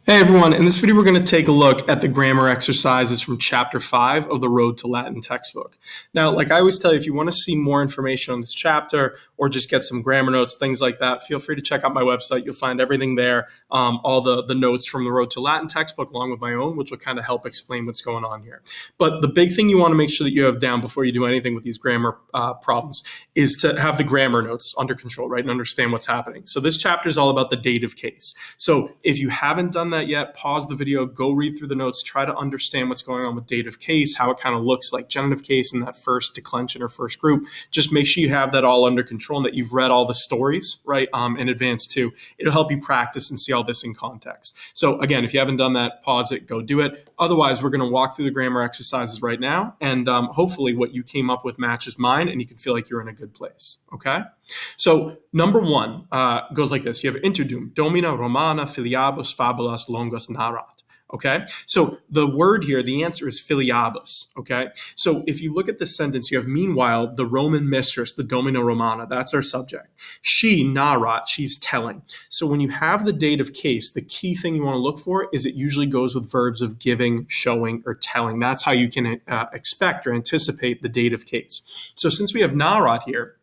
Hey everyone, in this video we're going to take a look at the grammar exercises from chapter 5 of the Road to Latin textbook. Now, like I always tell you, if you want to see more information on this chapter or just get some grammar notes, things like that, feel free to check out my website. You'll find everything there, all the notes from the Road to Latin textbook along with my own, which will kind of help explain what's going on here. But the big thing you want to make sure that you have down before you do anything with these grammar problems is to have the grammar notes under control, right, and understand what's happening. So this chapter is all about the dative case. So if you haven't done that yet, pause the video, go read through the notes, try to understand what's going on with dative case, how it kind of looks like genitive case in that first declension or first group. Just make sure you have that all under control and that you've read all the stories, right, in advance too. It'll help you practice and see all this in context. So again, if you haven't done that, pause it, go do it. Otherwise, we're going to walk through the grammar exercises right now, and hopefully what you came up with matches mine and you can feel like you're in a good place, okay? So number one goes like this. You have interdum, domina romana filiabus fabulas longos narrat. Okay, so the word here, the answer is filiabus. Okay, so if you look at this sentence, you have meanwhile the Roman mistress, the domina romana, that's our subject. She narrat, she's telling. So when you have the dative case, the key thing you want to look for is it usually goes with verbs of giving, showing, or telling. That's how you can expect or anticipate the dative case. So since we have narrat here,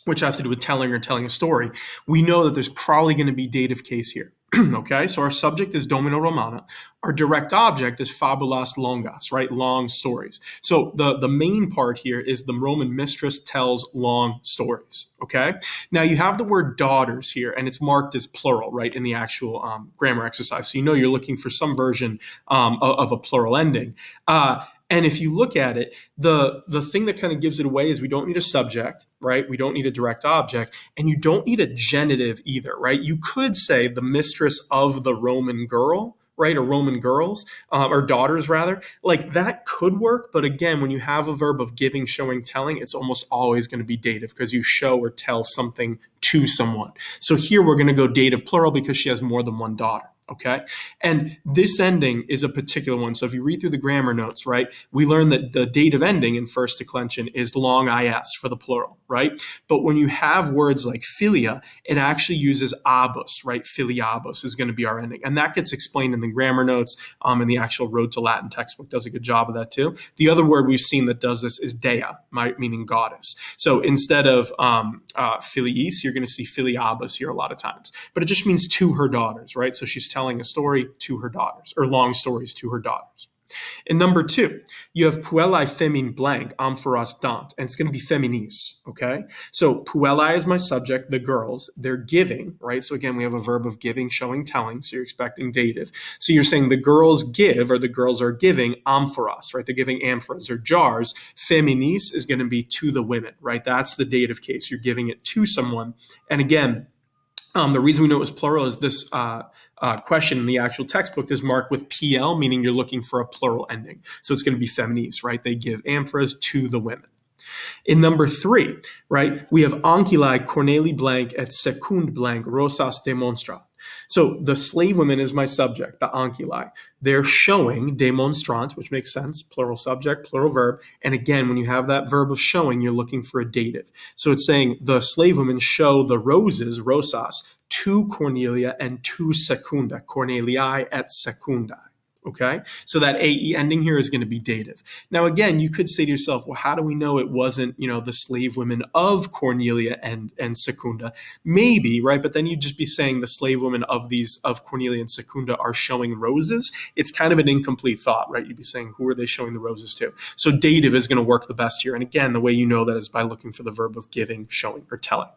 which has to do with telling or telling a story, we know that there's probably going to be dative case here. Okay, so our subject is domina romana. Our direct object is fabulas longas, right? Long stories. So the main part here is the Roman mistress tells long stories. Okay, now you have the word daughters here, and it's marked as plural, right, in the actual grammar exercise. So you know you're looking for some version of a plural ending. And if you look at it, the thing that kind of gives it away is we don't need a subject, right? We don't need a direct object, and you don't need a genitive either, right? You could say the mistress of the Roman girl, right? Or Roman girls, or daughters rather. Like that could work, but again, when you have a verb of giving, showing, telling, it's almost always going to be dative because you show or tell something to someone. So here we're going to go dative plural because she has more than one daughter. Okay, and this ending is a particular one. So if you read through the grammar notes, right, we learn that the dative ending in first declension is long is for the plural, right? But when you have words like philia, it actually uses abus, right? Filiabus is going to be our ending. And that gets explained in the grammar notes, and the actual Road to Latin textbook does a good job of that too. The other word we've seen that does this is dea, meaning goddess. So instead of filiis, you're going to see filiabus here a lot of times. But it just means to her daughters, right? So she's telling a story to her daughters, or long stories to her daughters. In number two, you have puellae femin blank, amphoras dant, and it's going to be feminis, okay? So puellae is my subject, the girls, they're giving, right? So again, we have a verb of giving, showing, telling, so you're expecting dative. So you're saying the girls give, or the girls are giving amphoras, right? They're giving amphoras or jars. Feminis is going to be to the women, right? That's the dative case. You're giving it to someone. And again, the reason we know it was plural is this question in the actual textbook is marked with PL, meaning you're looking for a plural ending. So it's going to be feminis, right? They give amphoras to the women. In number three, right, we have ancillae Corneli blank et secund blank rosas demonstrat. So the slave women is my subject, the ancillae. They're showing demonstrant, which makes sense, plural subject, plural verb. And again, when you have that verb of showing, you're looking for a dative. So it's saying the slave women show the roses, rosas, to Cornelia and to Secunda, Corneliae et Secundae. Okay, so that AE ending here is going to be dative. Now, again, you could say to yourself, well, how do we know it wasn't, the slave women of Cornelia and Secunda? Maybe, right? But then you'd just be saying the slave women of Cornelia and Secunda are showing roses. It's kind of an incomplete thought, right? You'd be saying, who are they showing the roses to? So dative is going to work the best here. And again, the way you know that is by looking for the verb of giving, showing, or telling.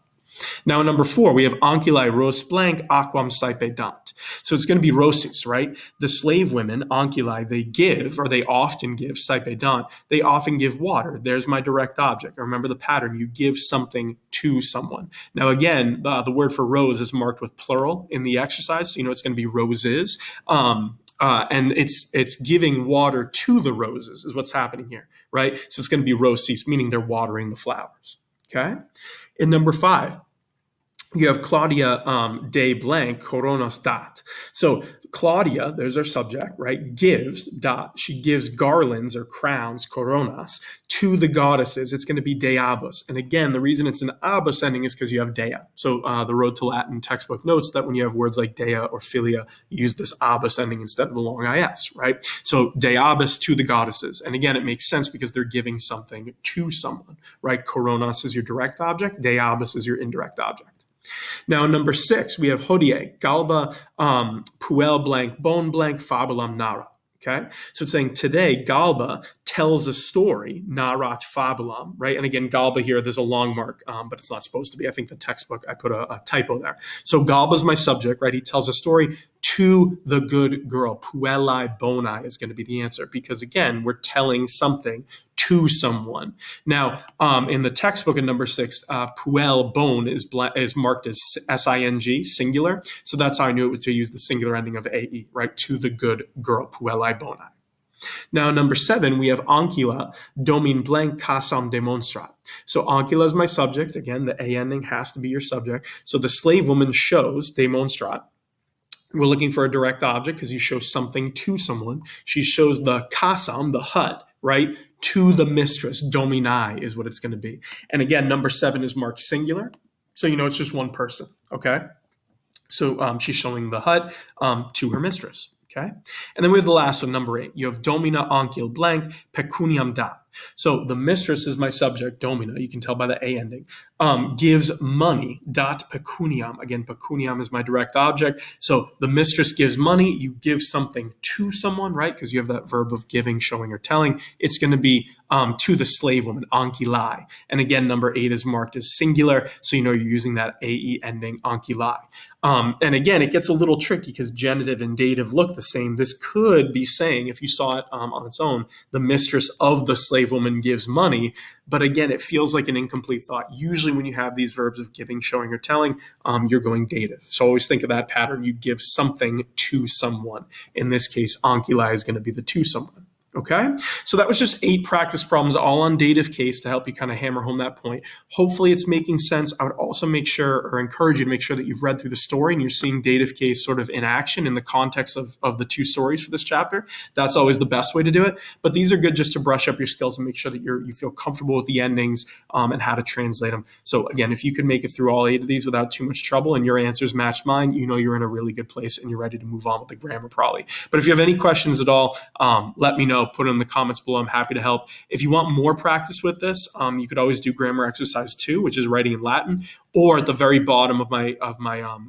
Now, in number four, we have ancillae ros blank aquam saepe dant. So it's going to be rosis, right? The slave women, ancillae, they give, or they often give, saepe dant, they often give water. There's my direct object. Remember the pattern. You give something to someone. Now, again, the word for rose is marked with plural in the exercise. So you know it's going to be roses. And it's giving water to the roses is what's happening here, right? So it's going to be rosis, meaning they're watering the flowers, okay? In number five, you have Claudia de blank coronas dat. So Claudia, there's our subject, right, gives dot. She gives garlands or crowns, coronas, to the goddesses. It's going to be deabus. And again, the reason it's an abus ending is because you have dea. So the Road to Latin textbook notes that when you have words like dea or philia, you use this abus ending instead of the long is, right? So deabus, to the goddesses. And again, it makes sense because they're giving something to someone, right? Coronas is your direct object. Deabus is your indirect object. Now, number 6, we have hodie, galba, puel blank, bone blank, fabulam nara. Okay, so it's saying today, galba tells a story, narat fabulam, right? And again, galba here, there's a long mark, but it's not supposed to be. I think the textbook, I put a typo there. So galba is my subject, right? He tells a story to the good girl. Puelai bonai is going to be the answer because, again, we're telling something to someone. Now, in the textbook in number 6, puel bone is marked as S-I-N-G, singular. So that's how I knew it was to use the singular ending of A-E, right? To the good girl, puelai bonai. Now, number 7, we have ancilla, domin blank casam demonstrat. So ancilla is my subject. Again, the A ending has to be your subject. So the slave woman shows, demonstrat. We're looking for a direct object because you show something to someone. She shows the casam, the hut, right, to the mistress. Dominai is what it's going to be. And again, number 7 is marked singular. So you know it's just one person, okay? So she's showing the hut to her mistress. Okay. And then we have the last one, number 8. You have domina ancil blank pecuniam dat. So the mistress is my subject, domina, you can tell by the A ending, gives money, dat pecuniam. Again, pecuniam is my direct object. So the mistress gives money, you give something to someone, right? Because you have that verb of giving, showing, or telling. It's going to be to the slave woman, ancilai. And again, number 8 is marked as singular, so you know you're using that AE ending, ancilai. And again, it gets a little tricky because genitive and dative look the same. This could be saying, if you saw it on its own, the mistress of the slave woman gives money. But again, it feels like an incomplete thought. Usually when you have these verbs of giving, showing, or telling, you're going dative. So always think of that pattern. You give something to someone. In this case, ancilai is going to be the to someone. Okay, so that was just 8 practice problems, all on dative case to help you kind of hammer home that point. Hopefully it's making sense. I would also make sure or encourage you to make sure that you've read through the story and you're seeing dative case sort of in action in the context of the 2 stories for this chapter. That's always the best way to do it. But these are good just to brush up your skills and make sure that you feel comfortable with the endings and how to translate them. So again, if you could make it through all 8 of these without too much trouble and your answers match mine, you know you're in a really good place and you're ready to move on with the grammar probably. But if you have any questions at all, let me know. Put it in the comments below. I'm happy to help. If you want more practice with this, you could always do grammar exercise 2, which is writing in Latin, or at the very bottom of my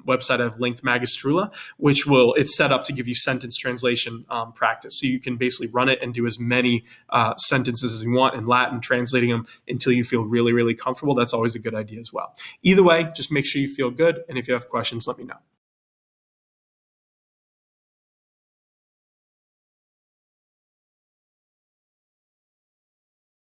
website, I've linked Magistrula, which it's set up to give you sentence translation practice. So you can basically run it and do as many sentences as you want in Latin, translating them until you feel really, really comfortable. That's always a good idea as well. Either way, just make sure you feel good. And if you have questions, let me know.